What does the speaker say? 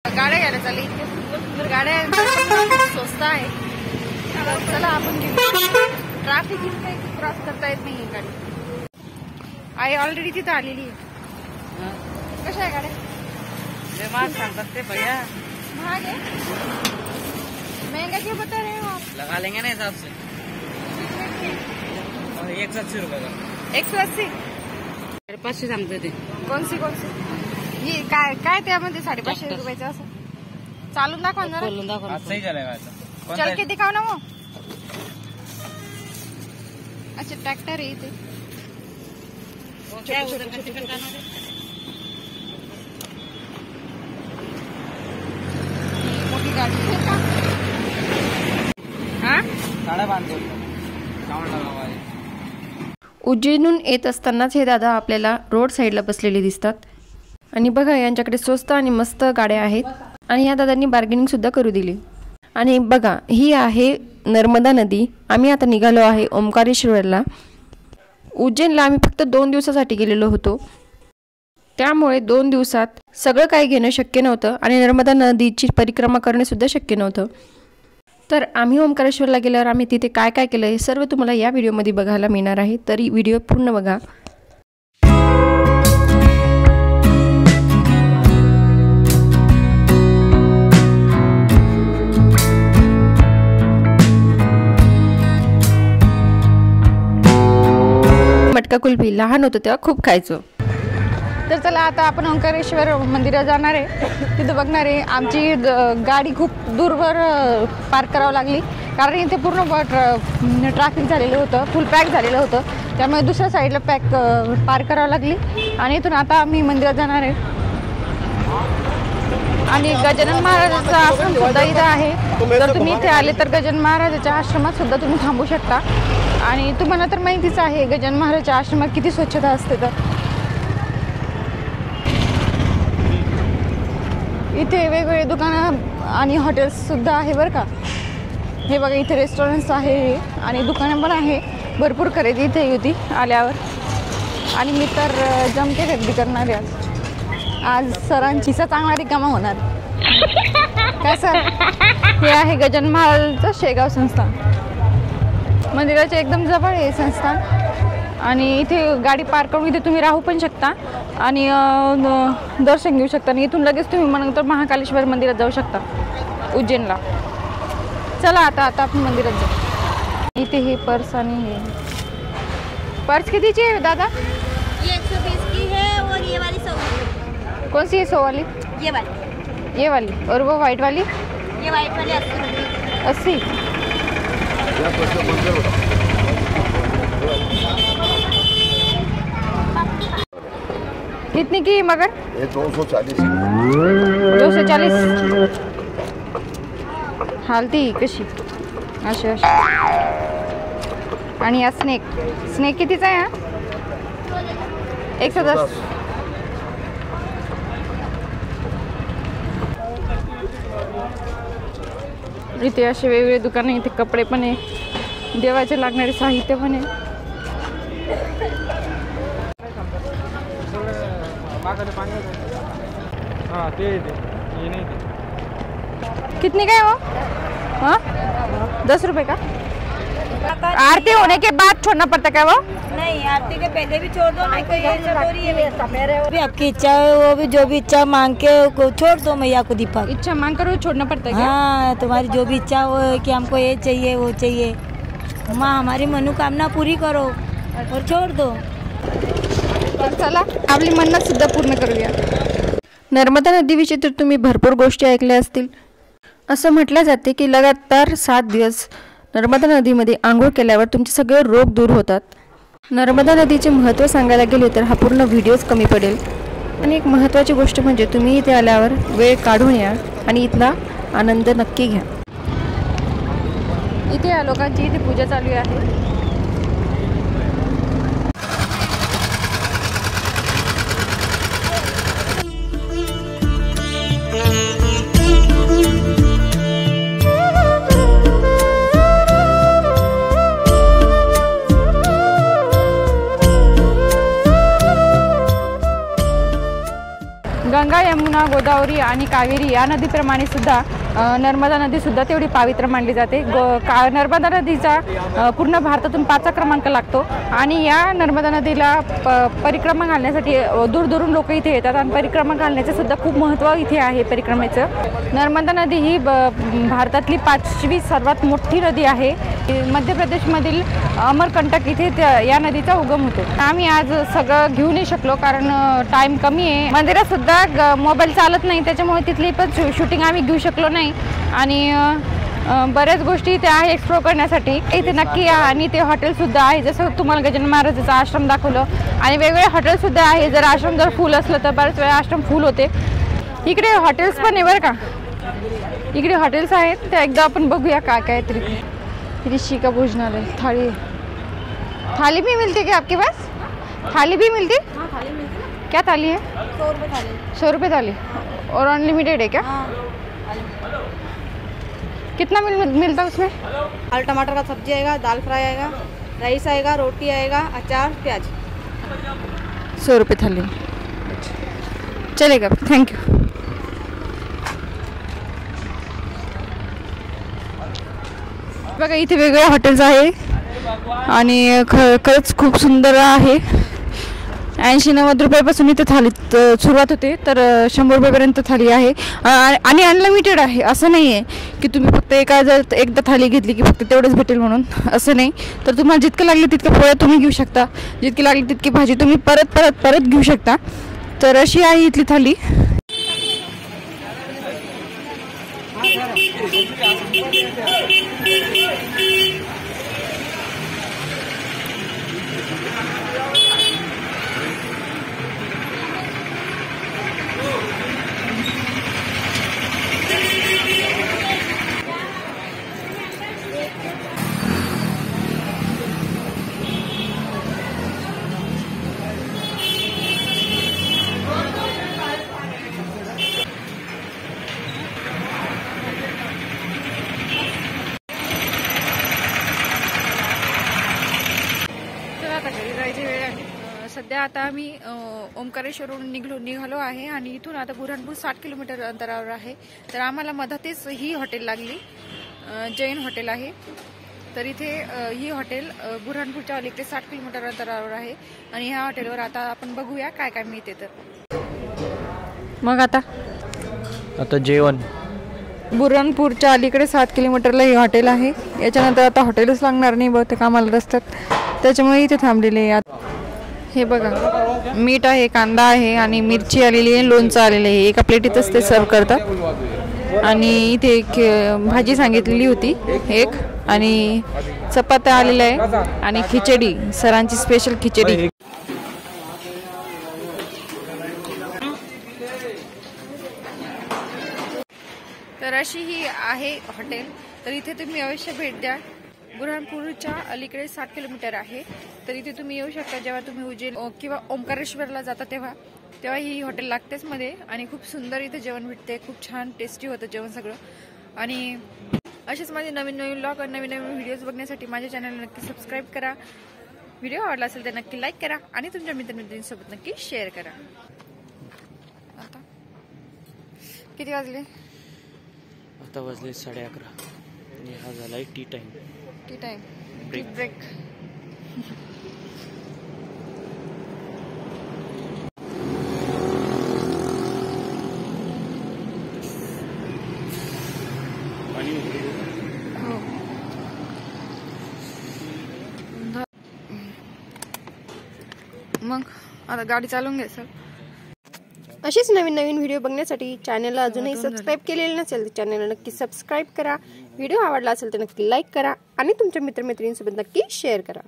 गाड्या घ्यायला चालले, इतके सुंदर सुंदर गाड्या आहेत, स्वस्त आहे. चला आपण घेऊ. ट्रॅफिक इतकं क्रॉस करता येत नाही गाडी. आई ऑलरेडी तिथे आलेली आहे. कशा आहे गाड्या? महाग सांगतात ते भैया. महाग है? महंगा क्यों बता रहे हो आप? लगा लेंगे ना हिसाब से. 180 रुपये का. 180? 500 सांगते ते. कोणसी ये काय त्यामध्ये 550 रुपयाचं असं चालून दाखवा ना. बोलून दाखवा. सही चलेगा ऐसा. चल के दिखाओ ना. मग अच्छा ट्रॅक्टर आहे इथे. मोठी गाडी आहे का? हा 5.5. उज्जैनहून येत असतानाच हे दादा आपल्याला रोड साईडला बसलेले दिसतात. आणि बघा यांच्याकडे स्वस्त आणि मस्त गाड्या आहेत. आणि या दादांनी बार्गेनिंग सुद्धा करू दिली. आणि बघा ही आहे नर्मदा नदी. आम्ही आता निघालो आहे ओंकारेश्वरला. उज्जैनला आम्ही फक्त 2 दिवसासाठी गेलेलो होतो, त्यामुळे 2 दिवसात सगळं काही घेणं शक्य नव्हतं आणि नर्मदा नदीची परिक्रमा करणे सुद्धा शक्य नव्हतं. तर आम्ही ओंकारेश्वरला गेल्यावर आम्ही तिथे काय काय केलं हे सर्व तुम्हाला या व्हिडिओमध्ये बघायला मिळणार आहे. तरी व्हिडिओ पूर्ण बघा. मटका कुल्फी लहान होतं तेव्हा खूप खायचो. तर चला आता आपण ओंकारेश्वर मंदिरात जाणार आहे. तिथं बघणार आहे. आमची गाडी खूप दूरवर पार्क करावं लागली, कारण इथे पूर्ण ट्रॅफिक झालेलं होतं, फुल पॅक झालेलं होतं. त्यामुळे दुसऱ्या साईडला पार्क करावं लागली. आणि इथून आता आम्ही मंदिरात जाणार आहे. आणि गजानन महाराजाचा आश्रम सुद्धा इथं आहे. जर तुम्ही इथे आले तर गजानन महाराजाच्या आश्रमात सुद्धा तुम्ही थांबू शकता. आणि तुम्हाला तर माहितीच आहे गजानन महाराजाच्या आश्रमात किती स्वच्छता असते. तर इथे वेगवेगळे दुकानं आणि हॉटेल्स सुद्धा आहे बरं का. हे बघा इथे रेस्टॉरंट्स आहे आणि दुकानं पण आहे. भरपूर खरेदी इथे होती आल्यावर. आणि मी तर जमके खरेदी करणार आहे आज सरांची चांगला रिकामा होणार. काय सर? हे आहे गजानन महाराजांचं शेगाव संस्थान. मंदिराच्या एकदम जवळ आहे संस्थान. आणि इथे गाडी पार्क करून इथे तुम्ही राहू पण शकता आणि दर्शन घेऊ शकता. आणि इथून लगेच तुम्ही नंतर महाकालेश्वर मंदिरात जाऊ शकता उज्जैनला. चला आता आपण मंदिरात जाऊ. इथे हे पर्स आणि हे पर्स कितीची आहे दादा? ये 120 की है और ये वाली 100 की. कौन सी है 100 वाली? ये वाली. और वो वाइट वाली? ये वाइट वाली 80. कितनी की मगर? 240. हालती कशी अशी. आणि या स्नेक कितीचा आहे? 110. इथे असे वेगवेगळे दुकान. इथे कपडे पण आहे, देवाचे लागणारे साहित्य पण आहे. कितनी का है वो? हाँ 10 रुपए का. आरती होने के बाद छोड़ना पड़ता क्या वो? नहीं, आरती के पहले भी छोड़ दो. नहीं कोई भी आपकी इच्छा है, वो भी जो भी इच्छा मांग के छोड़ दो मैया को. दीपक इच्छा मांग कर छोड़ना पड़ता है क्या? हाँ, तुम्हारी जो भी इच्छा हो कि हमको ये चाहिए वो चाहिए, माँ हमारी मनोकामना पूरी करो और छोड़ दो. तर चला आपली मन्नत सुद्धा पूर्ण करूया. नर्मदा नदीविषयी तर तुम्ही भरपूर गोष्टी ऐकल्या असतील. असं म्हटलं जाते की लगातार 7 दिवस नर्मदा नदीमध्ये आंघोळ केल्यावर तुमचे सगळे रोग दूर होतात. नर्मदा नदीचे महत्त्व सांगायला गेले तर हा पूर्ण व्हिडिओच कमी पडेल. आणि एक महत्त्वाची गोष्ट म्हणजे तुम्ही इथे आल्यावर वेळ काढून या आणि इथला आनंद नक्की घ्या. इथे या लोकांची इथे पूजा चालू आहे. गंगा यमुना गोदावरी आणि कावेरी या नदीप्रमाणे सुद्धा नर्मदा नदीसुद्धा तेवढी पवित्र मानली जाते. नर्मदा नदीचा पूर्ण भारतातून 5वा क्रमांक लागतो आणि या नर्मदा नदीला परिक्रमा घालण्यासाठी दूरदूरून लोक इथे येतात आणि परिक्रमा घालण्याचं सुद्धा खूप महत्त्व इथे आहे परिक्रमेचं. नर्मदा नदी ही भारतातली 5वी सर्वात मोठी नदी आहे. मध्य प्रदेशमधील अमरकंटक इथे या नदीचा उगम होतो. आम्ही आज सगळं घेऊ नाही शकलो कारण टाईम कमी आहे. मंदिरात सुद्धा मोबाईल चालत नाही, त्याच्यामुळे तिथली पण शूटिंग आम्ही घेऊ शकलो नाही आणि बऱ्याच गोष्टी इथे आहे एक्सप्लोर करण्यासाठी. इथे नक्की या आणि ते हॉटेलसुद्धा आहे, जसं तुम्हाला गजानन महाराजाचा आश्रम दाखवलं आणि वेगवेगळे हॉटेलसुद्धा आहे. जर आश्रम जर फुल असलं तर बऱ्याच वेळा आश्रम फुल होते. इकडे हॉटेल्स पण आहे बरं का, इकडे हॉटेल्स आहेत, त्या एकदा आपण बघूया काय काय तरी. ऋषि का भोजनालय, थाली भी मिलती क्या आपके पास? थाली भी मिलती? हाँ, थाली मिलती है। क्या थाली है? 100 रुपये थाली। 100 रुपये थाली और अनलिमिटेड है क्या? हाँ। कितना मिलता है उसमें? आलू टमाटर का सब्जी आएगा, दाल फ्राई आएगा, राइस आएगा, रोटी आएगा, अचार, प्याज। 100 रुपये थाली चलेगा, थँक्यू. बघा इथे वेगवेगळे हॉटेल्स आहे आणि खरंच खूप सुंदर आहे. 80-90 रुपयापासून इथे थाली सुरुवात होते तर 100 रुपयापर्यंत थाली आहे आणि अनलिमिटेड आहे. असं नाही आहे की तुम्ही फक्त एकदा थाली घेतली की फक्त तेवढंच भेटेल म्हणून, असं नाही. तर तुम्हाला जितकं लागलं तितकं पोळ्या तुम्ही घेऊ शकता, जितकी लागली तितकी भाजी तुम्ही परत घेऊ शकता. तर अशी आहे इथली थाली. सध्या आता आम्ही ओंकारेश्वरवरून निघालो आहे आणि इथून आता बुऱ्हाणपूर 60 किलोमीटर अंतरावर आहे. तर आम्हाला मधातच ही हॉटेल लागली, जैन हॉटेल आहे. तर इथे ही हॉटेल बुऱ्हाणपूरच्या अलीकडे 60 किलोमीटर अंतरावर आहे आणि ह्या हॉटेलवर आता आपण बघूया काय काय मिळते. तर मग आता जेवण बुऱ्हाणपूरच्या अलीकडे 7 किलोमीटरला ही हॉटेल आहे. याच्यानंतर आता हॉटेलच लागणार नाही बहुतेक आम्हाला रस्त्यात, त्याच्यामुळे इथे थांबलेले आहे. हे बघा मीठ आहे, कांदा आहे आणि मिरची आलेली आहे, लोणचं आलेलं आहे. एका प्लेटीतच ते सर्व करतात आणि इथे एक भाजी सांगितलेली होती एक आणि चपात्या आलेल्या आहे आणि खिचडी, सरांची स्पेशल खिचडी. तर अशी ही आहे हॉटेल. तर इथे तुम्ही अवश्य भेट द्या. बुऱ्हाणपूरच्या अलीकडे 60 किलोमीटर आहे. तर इथे तुम्ही येऊ शकता जेव्हा तुम्ही उज्जैन किंवा ओंकारेश्वरला जाता तेव्हा ही हॉटेल लागतेच मध्ये आणि खूप सुंदर इथे जेवण भेटते. खूप छान टेस्टी होतं जेवण सगळं. आणि असेच माझे नवीन व्लॉग आणि नवीन व्हिडिओज बघण्यासाठी माझ्या चॅनलला नक्की सबस्क्राईब करा. व्हिडिओ आवडला असेल तर नक्की लाईक करा आणि तुमच्या मित्रमैत्रिणींसोबत नक्की शेअर करा. आता किती वाजले? आता वाजले 11:30 आणि हा झालाय टी टाइम. ब्रेक. मग आता गाडी चालवून घ्या सर. अशीच नवीन व्हिडिओ बघण्यासाठी चॅनलला अजूनही सबस्क्राईब केलेलं नसेल तर चॅनलला नक्की सबस्क्राईब करा. व्हिडिओ आवडला असेल तर नक्की लाईक करा आणि तुमच्या मित्रमैत्रिणींसोबत नक्की शेअर करा.